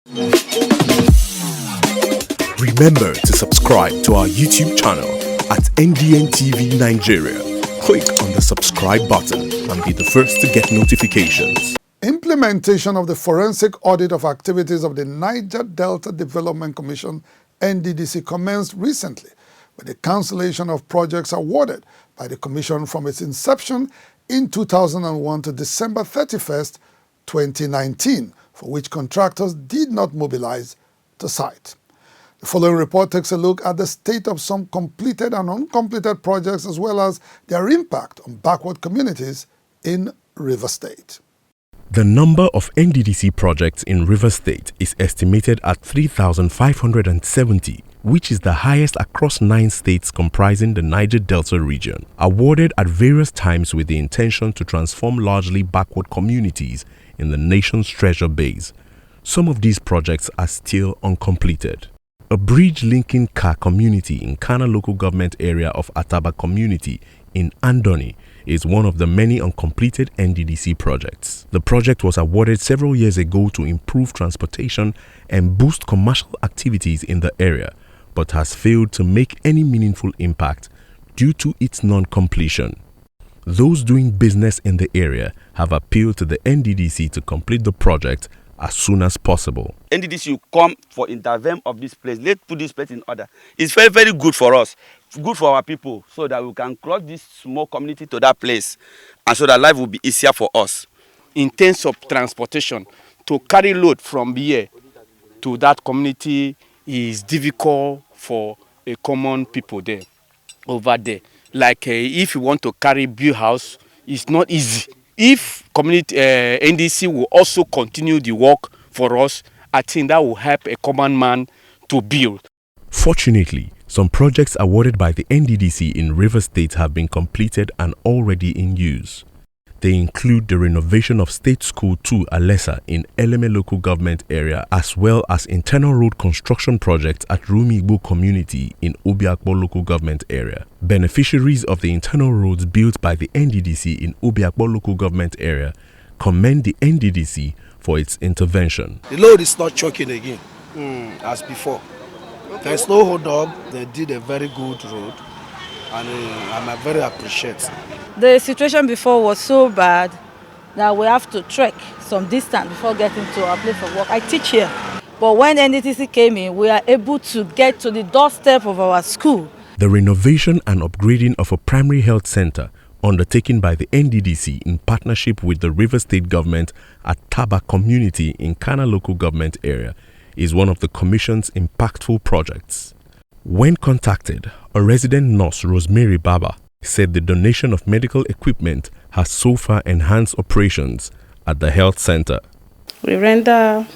Remember to subscribe to our YouTube channel at NDN Nigeria. Click on the subscribe button and be the first to get notifications. Implementation of the forensic audit of activities of the Niger Delta Development Commission (Nddc) commenced recently with the cancellation of projects awarded by the Commission from its inception in 2001 to December 31st, 2019, for which contractors did not mobilize to site. The following report takes a look at the state of some completed and uncompleted projects as well as their impact on backward communities in Rivers State. The number of Nddc projects in Rivers State is estimated at 3,570, which is the highest across 9 states comprising the Niger Delta region, awarded at various times with the intention to transform largely backward communities in the nation's treasure base. Some of these projects are still uncompleted. A bridge linking Ka community in Kana local government area of Ataba community in Andoni is one of the many uncompleted Nddc projects. The project was awarded several years ago to improve transportation and boost commercial activities in the area, but has failed to make any meaningful impact due to its non-completion. Those doing business in the area have appealed to the Nddc to complete the project as soon as possible. Nddc will come for intervene of this place. Let's put this place in order. It's very, very good for us, good for our people, so that we can cross this small community to that place, and so that life will be easier for us. In terms of transportation, to carry load from here to that community is difficult for a common people there, over there. Like if you want to carry build house, it's not easy. If community Nddc will also continue the work for us, I think that will help a common man to build. Fortunately, some projects awarded by the Nddc in Rivers State have been completed and already in use. They include the renovation of State School 2 Alessa in Eleme local government area, as well as internal road construction projects at Rumigbo community in Obiakpo local government area. Beneficiaries of the internal roads built by the Nddc in Obiakpo local government area commend the Nddc for its intervention. The load is not choking again as before. There is no hold up. They did a very good road, and I'm very appreciative. The situation before was so bad that we have to trek some distance before getting to our place of work. I teach here, but when Nddc came in, we are able to get to the doorstep of our school. The renovation and upgrading of a primary health center undertaken by the Nddc in partnership with the Rivers State government at Taba community in Kana local government area is one of the Commission's impactful projects. When contacted, a resident nurse, Rosemary Baba, said the donation of medical equipment has so far enhanced operations at the health center. We render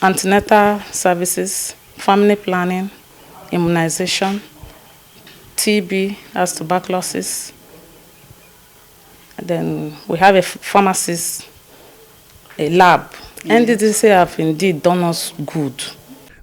antenatal services, family planning, immunization, TB as tuberculosis. Then we have a pharmacist, a lab. Nddc have indeed done us good.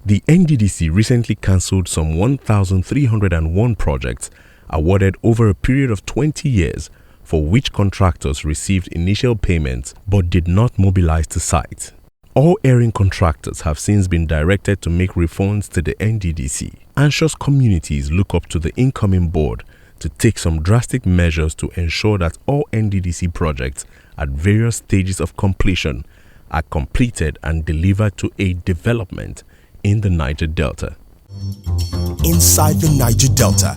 The Nddc recently cancelled some 1,301 projects awarded over a period of 20 years, for which contractors received initial payments but did not mobilize to site. All erring contractors have since been directed to make refunds to the Nddc. Anxious communities look up to the incoming board to take some drastic measures to ensure that all Nddc projects at various stages of completion are completed and delivered to aid development in the Niger Delta. Inside the Niger Delta,